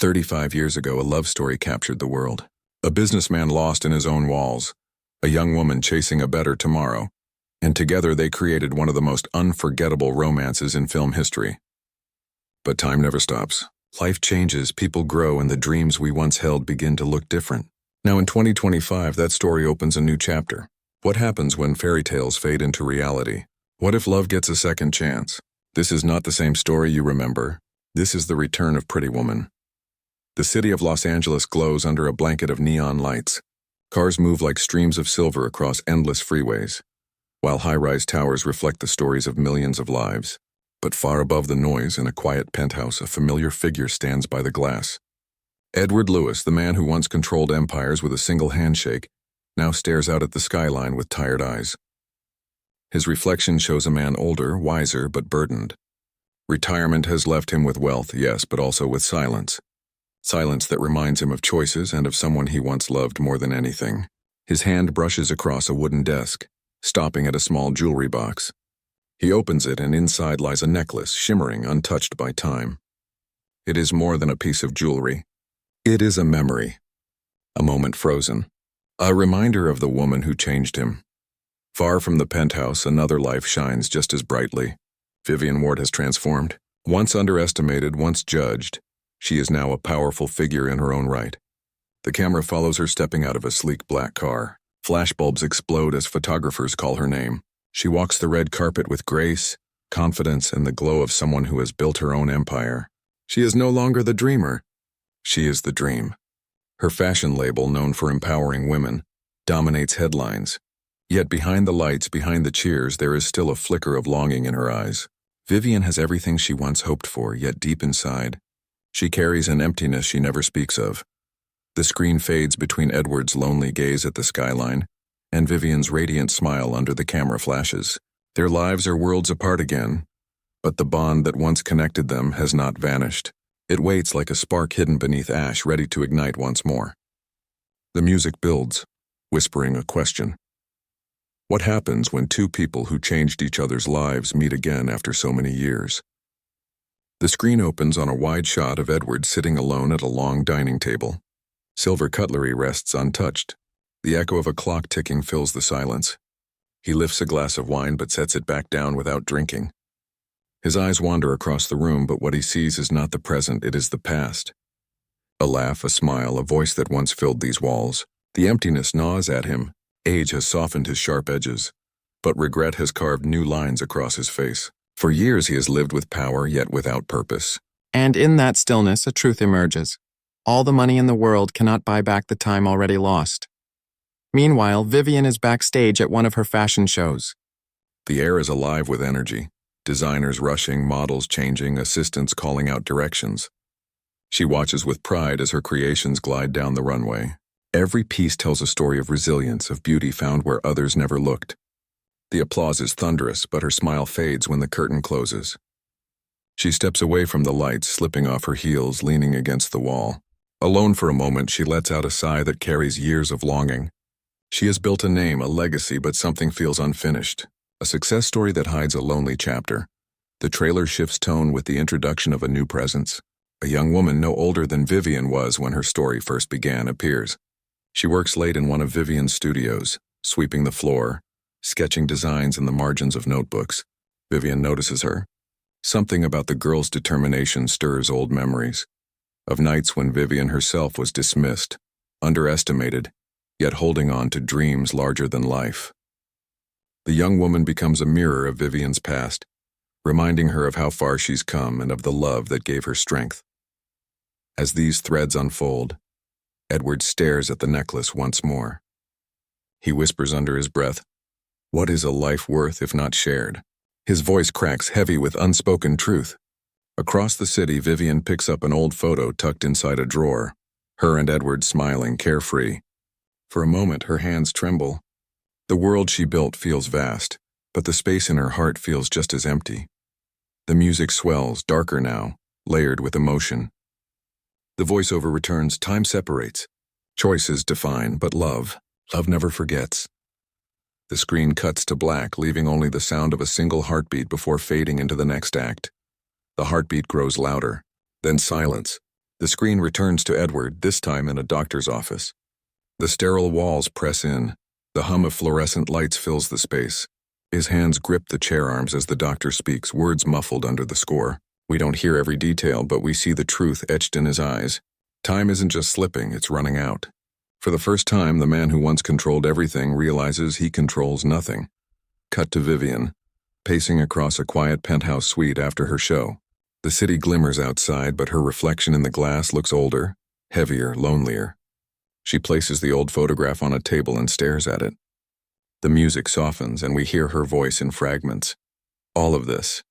35 years ago, a love story captured the world. A businessman lost in his own walls, a young woman chasing a better tomorrow, and together they created one of the most unforgettable romances in film history. But time never stops. Life changes, people grow, and the dreams we once held begin to look different. Now in 2025, that story opens a new chapter. What happens when fairy tales fade into reality? What if love gets a second chance? This is not the same story you remember. This is the return of Pretty Woman. The city of Los Angeles glows under a blanket of neon lights. Cars move like streams of silver across endless freeways, while high-rise towers reflect the stories of millions of lives. But far above the noise, in a quiet penthouse, a familiar figure stands by the glass. Edward Lewis, the man who once controlled empires with a single handshake, now stares out at the skyline with tired eyes. His reflection shows a man older, wiser, but burdened. Retirement has left him with wealth, yes, but also with silence. Silence that reminds him of choices and of someone he once loved more than anything. His hand brushes across a wooden desk, stopping at a small jewelry box. He opens it, and inside lies a necklace, shimmering, untouched by time. It is more than a piece of jewelry. It is a memory. A moment frozen. A reminder of the woman who changed him. Far from the penthouse, another life shines just as brightly. Vivian Ward has transformed. Once underestimated, once judged, she is now a powerful figure in her own right. The camera follows her stepping out of a sleek black car. Flashbulbs explode as photographers call her name. She walks the red carpet with grace, confidence, and the glow of someone who has built her own empire. She is no longer the dreamer. She is the dream. Her fashion label, known for empowering women, dominates headlines. Yet behind the lights, behind the cheers, there is still a flicker of longing in her eyes. Vivian has everything she once hoped for, yet deep inside, she carries an emptiness she never speaks of. The screen fades between Edward's lonely gaze at the skyline and Vivian's radiant smile under the camera flashes. Their lives are worlds apart again, but the bond that once connected them has not vanished. It waits like a spark hidden beneath ash, ready to ignite once more. The music builds, whispering a question. What happens when two people who changed each other's lives meet again after so many years? The screen opens on a wide shot of Edward sitting alone at a long dining table. Silver cutlery rests untouched. The echo of a clock ticking fills the silence. He lifts a glass of wine but sets it back down without drinking. His eyes wander across the room, but what he sees is not the present, it is the past. A laugh, a smile, a voice that once filled these walls. The emptiness gnaws at him. Age has softened his sharp edges, but regret has carved new lines across his face. For years he has lived with power, yet without purpose. And in that stillness, a truth emerges. All the money in the world cannot buy back the time already lost. Meanwhile, Vivian is backstage at one of her fashion shows. The air is alive with energy. Designers rushing, models changing, assistants calling out directions. She watches with pride as her creations glide down the runway. Every piece tells a story of resilience, of beauty found where others never looked. The applause is thunderous, but her smile fades when the curtain closes. She steps away from the lights, slipping off her heels, leaning against the wall. Alone for a moment, she lets out a sigh that carries years of longing. She has built a name, a legacy, but something feels unfinished. A success story that hides a lonely chapter. The trailer shifts tone with the introduction of a new presence. A young woman no older than Vivian was when her story first began appears. She works late in one of Vivian's studios, sweeping the floor, sketching designs in the margins of notebooks. Vivian notices her. Something about the girl's determination stirs old memories, of nights when Vivian herself was dismissed, underestimated, yet holding on to dreams larger than life. The young woman becomes a mirror of Vivian's past, reminding her of how far she's come and of the love that gave her strength. As these threads unfold, Edward stares at the necklace once more. He whispers under his breath, "What is a life worth if not shared?" His voice cracks heavy with unspoken truth. Across the city, Vivian picks up an old photo tucked inside a drawer, her and Edward smiling, carefree. For a moment, her hands tremble. The world she built feels vast, but the space in her heart feels just as empty. The music swells, darker now, layered with emotion. The voiceover returns, time separates. Choices define, but love never forgets. The screen cuts to black, leaving only the sound of a single heartbeat before fading into the next act. The heartbeat grows louder, then silence, The screen returns to Edward, this time in a doctor's office. The sterile walls press in. The hum of fluorescent lights fills the space. His hands grip the chair arms as the doctor speaks, words muffled under the score. We don't hear every detail, but we see the truth etched in his eyes. Time isn't just slipping, it's running out. For the first time, the man who once controlled everything realizes he controls nothing. Cut to Vivian, pacing across a quiet penthouse suite after her show. The city glimmers outside, but her reflection in the glass looks older, heavier, lonelier. She places the old photograph on a table and stares at it. The music softens, and we hear her voice in fragments. All of this.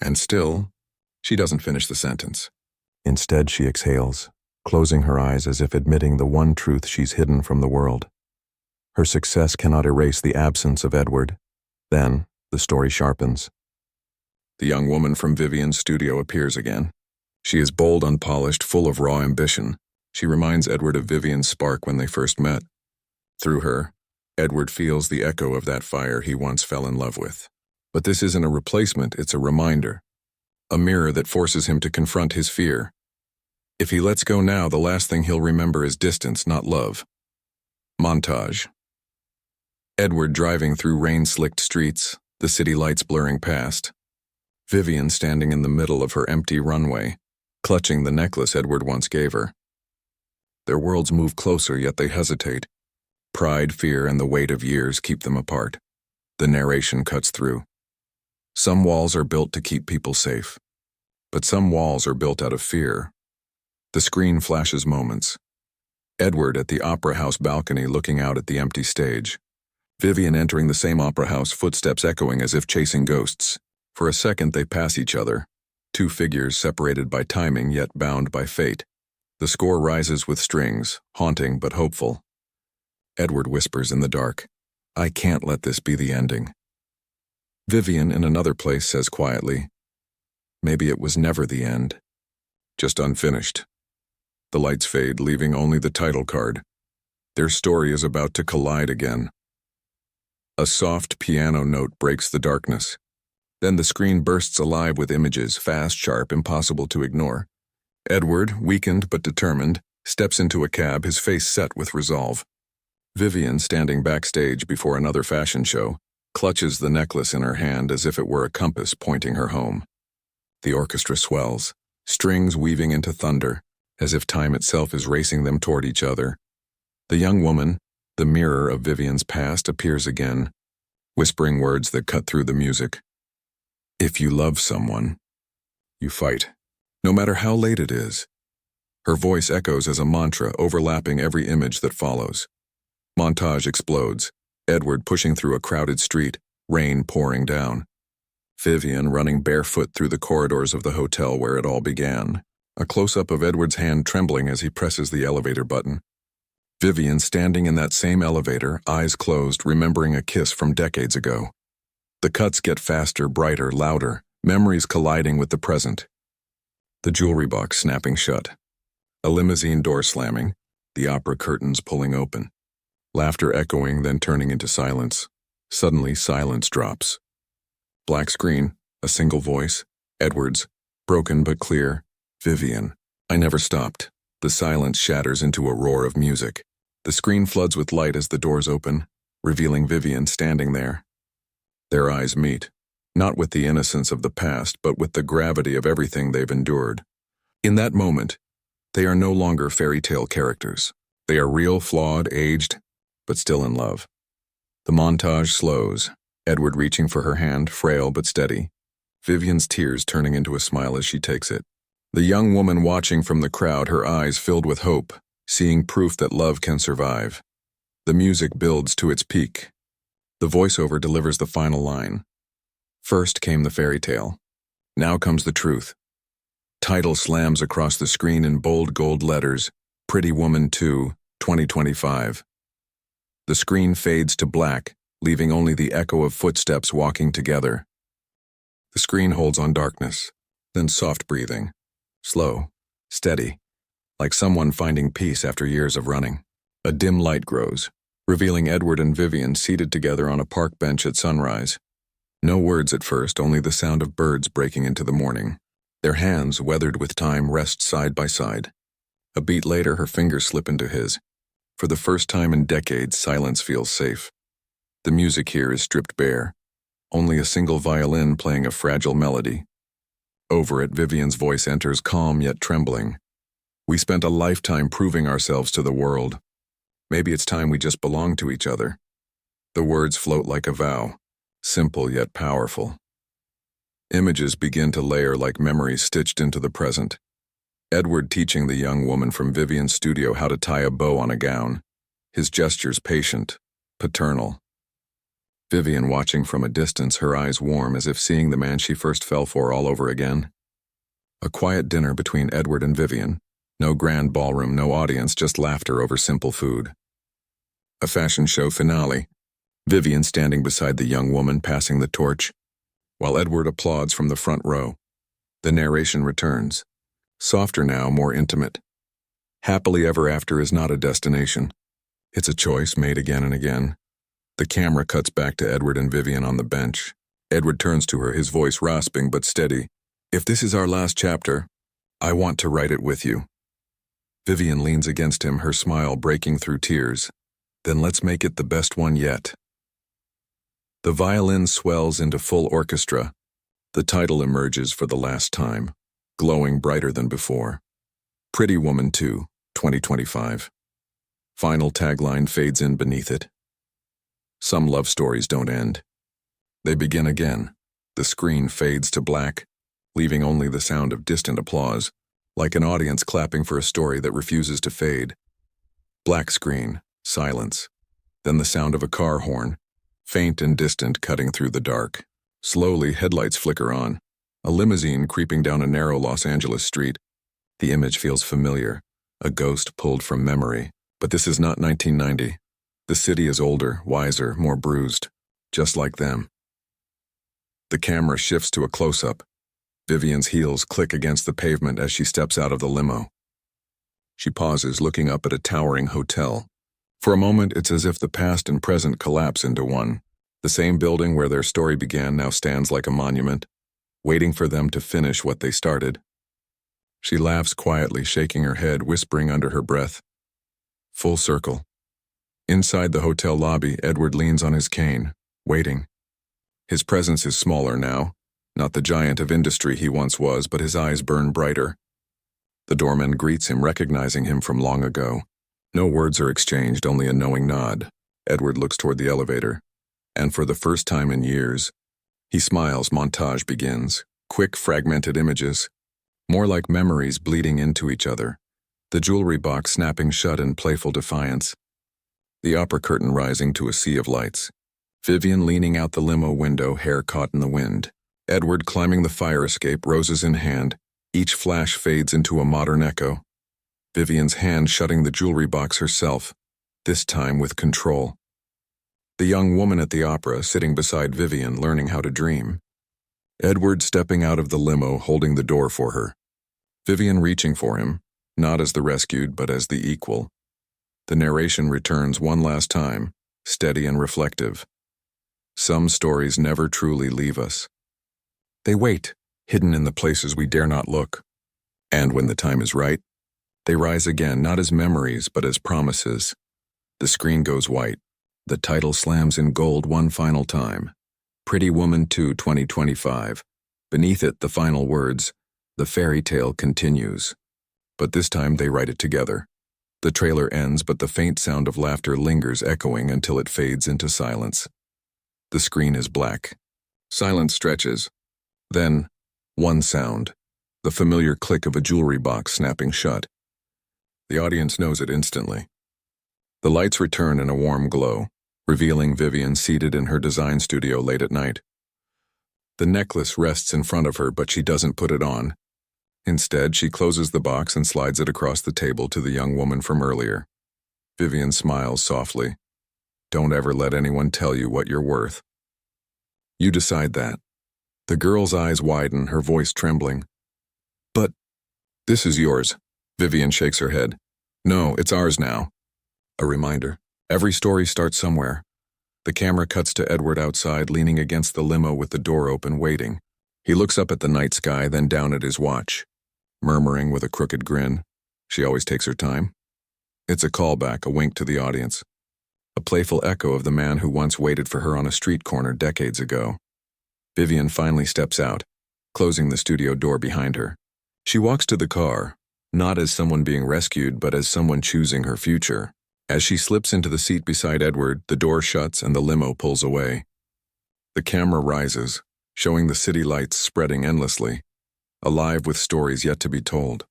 And still, she doesn't finish the sentence. Instead, she exhales, closing her eyes as if admitting the one truth she's hidden from the world. Her success cannot erase the absence of Edward. Then, the story sharpens. The young woman from Vivian's studio appears again. She is bold, unpolished, full of raw ambition. She reminds Edward of Vivian's spark when they first met. Through her, Edward feels the echo of that fire he once fell in love with. But this isn't a replacement, it's a reminder. A mirror that forces him to confront his fear. If he lets go now, the last thing he'll remember is distance, not love. Montage. Edward driving through rain-slicked streets, the city lights blurring past. Vivian standing in the middle of her empty runway, clutching the necklace Edward once gave her. Their worlds move closer, yet they hesitate. Pride, fear, and the weight of years keep them apart. The narration cuts through. Some walls are built to keep people safe, but some walls are built out of fear. The screen flashes moments. Edward at the opera house balcony looking out at the empty stage. Vivian entering the same opera house, footsteps echoing as if chasing ghosts. For a second they pass each other, two figures separated by timing yet bound by fate. The score rises with strings, haunting but hopeful. Edward whispers in the dark, "I can't let this be the ending." Vivian in another place says quietly, "Maybe it was never the end, just unfinished." The lights fade, leaving only the title card. Their story is about to collide again. A soft piano note breaks the darkness. Then the screen bursts alive with images, fast, sharp, impossible to ignore. Edward, weakened but determined, steps into a cab, his face set with resolve. Vivian, standing backstage before another fashion show, clutches the necklace in her hand as if it were a compass pointing her home. The orchestra swells, strings weaving into thunder, as if time itself is racing them toward each other. The young woman, the mirror of Vivian's past, appears again, whispering words that cut through the music. If you love someone, you fight, no matter how late it is. Her voice echoes as a mantra, overlapping every image that follows. Montage explodes, Edward pushing through a crowded street, rain pouring down. Vivian running barefoot through the corridors of the hotel where it all began. A close-up of Edward's hand trembling as he presses the elevator button. Vivian standing in that same elevator, eyes closed, remembering a kiss from decades ago. The cuts get faster, brighter, louder, memories colliding with the present. The jewelry box snapping shut. A limousine door slamming, the opera curtains pulling open. Laughter echoing, then turning into silence. Suddenly, silence drops. Black screen, a single voice, Edward's, broken but clear. Vivian. I never stopped. The silence shatters into a roar of music. The screen floods with light as the doors open, revealing Vivian standing there. Their eyes meet, not with the innocence of the past, but with the gravity of everything they've endured. In that moment, they are no longer fairy tale characters. They are real, flawed, aged, but still in love. The montage slows, Edward reaching for her hand, frail but steady. Vivian's tears turning into a smile as she takes it. The young woman watching from the crowd, her eyes filled with hope, seeing proof that love can survive. The music builds to its peak. The voiceover delivers the final line. First came the fairy tale. Now comes the truth. Title slams across the screen in bold gold letters, Pretty Woman 2, 2025. The screen fades to black, leaving only the echo of footsteps walking together. The screen holds on darkness, then soft breathing, slow, steady, like someone finding peace after years of running. A dim light grows, revealing Edward and Vivian seated together on a park bench at sunrise. No words at first, only the sound of birds breaking into the morning. Their hands, weathered with time, rest side by side. A beat later, her fingers slip into his. For the first time in decades, silence feels safe. The music here is stripped bare. Only a single violin playing a fragile melody. Over it, Vivian's voice enters, calm yet trembling. We spent a lifetime proving ourselves to the world. Maybe it's time we just belong to each other. The words float like a vow, simple yet powerful. Images begin to layer like memories stitched into the present. Edward teaching the young woman from Vivian's studio how to tie a bow on a gown. His gestures patient, paternal. Vivian watching from a distance, her eyes warm as if seeing the man she first fell for all over again. A quiet dinner between Edward and Vivian. No grand ballroom, no audience, just laughter over simple food. A fashion show finale. Vivian standing beside the young woman passing the torch, while Edward applauds from the front row. The narration returns. Softer now, more intimate. Happily ever after is not a destination. It's a choice made again and again. The camera cuts back to Edward and Vivian on the bench. Edward turns to her, his voice rasping but steady. If this is our last chapter, I want to write it with you. Vivian leans against him, her smile breaking through tears. Then let's make it the best one yet. The violin swells into full orchestra. The title emerges for the last time, glowing brighter than before. Pretty Woman 2, 2025. Final tagline fades in beneath it. Some love stories don't end. They begin again. The screen fades to black, leaving only the sound of distant applause, like an audience clapping for a story that refuses to fade. Black screen, silence. Then the sound of a car horn, faint and distant, cutting through the dark. Slowly, headlights flicker on. A limousine creeping down a narrow Los Angeles street. The image feels familiar, a ghost pulled from memory. But this is not 1990. The city is older, wiser, more bruised, just like them. The camera shifts to a close-up. Vivian's heels click against the pavement as she steps out of the limo. She pauses, looking up at a towering hotel. For a moment, it's as if the past and present collapse into one. The same building where their story began now stands like a monument, waiting for them to finish what they started. She laughs quietly, shaking her head, whispering under her breath. Full circle. Inside the hotel lobby, Edward leans on his cane, waiting. His presence is smaller now, not the giant of industry he once was, but his eyes burn brighter. The doorman greets him, recognizing him from long ago. No words are exchanged, only a knowing nod. Edward looks toward the elevator, and for the first time in years, he smiles. Montage begins. Quick, fragmented images, more like memories bleeding into each other. The jewelry box snapping shut in playful defiance. The opera curtain rising to a sea of lights. Vivian leaning out the limo window, hair caught in the wind. Edward climbing the fire escape, roses in hand. Each flash fades into a modern echo. Vivian's hand shutting the jewelry box herself, this time with control. The young woman at the opera sitting beside Vivian, learning how to dream. Edward stepping out of the limo, holding the door for her. Vivian reaching for him, not as the rescued, but as the equal. The narration returns one last time, steady and reflective. Some stories never truly leave us. They wait, hidden in the places we dare not look. And when the time is right, they rise again, not as memories, but as promises. The screen goes white. The title slams in gold one final time. Pretty Woman 2, 2025. Beneath it, the final words, the fairy tale continues. But this time they write it together. The trailer ends, but the faint sound of laughter lingers, echoing until it fades into silence. The screen is black. Silence stretches. Then, one sound, the familiar click of a jewelry box snapping shut. The audience knows it instantly. The lights return in a warm glow, revealing Vivian seated in her design studio late at night. The necklace rests in front of her, but she doesn't put it on. Instead, she closes the box and slides it across the table to the young woman from earlier. Vivian smiles softly. Don't ever let anyone tell you what you're worth. You decide that. The girl's eyes widen, her voice trembling. But this is yours. Vivian shakes her head. No, it's ours now. A reminder. Every story starts somewhere. The camera cuts to Edward outside, leaning against the limo with the door open, waiting. He looks up at the night sky, then down at his watch, murmuring with a crooked grin. She always takes her time. It's a callback, a wink to the audience. A playful echo of the man who once waited for her on a street corner decades ago. Vivian finally steps out, closing the studio door behind her. She walks to the car, not as someone being rescued, but as someone choosing her future. As she slips into the seat beside Edward, the door shuts and the limo pulls away. The camera rises, showing the city lights spreading endlessly, alive with stories yet to be told.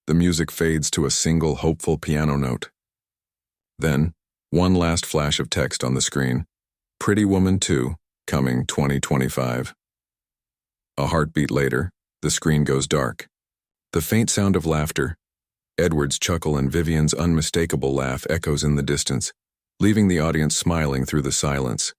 The music fades to a single hopeful piano note. Then, one last flash of text on the screen. Pretty Woman 2, coming 2025. A heartbeat later, the screen goes dark. The faint sound of laughter, Edward's chuckle and Vivian's unmistakable laugh echoes in the distance, leaving the audience smiling through the silence.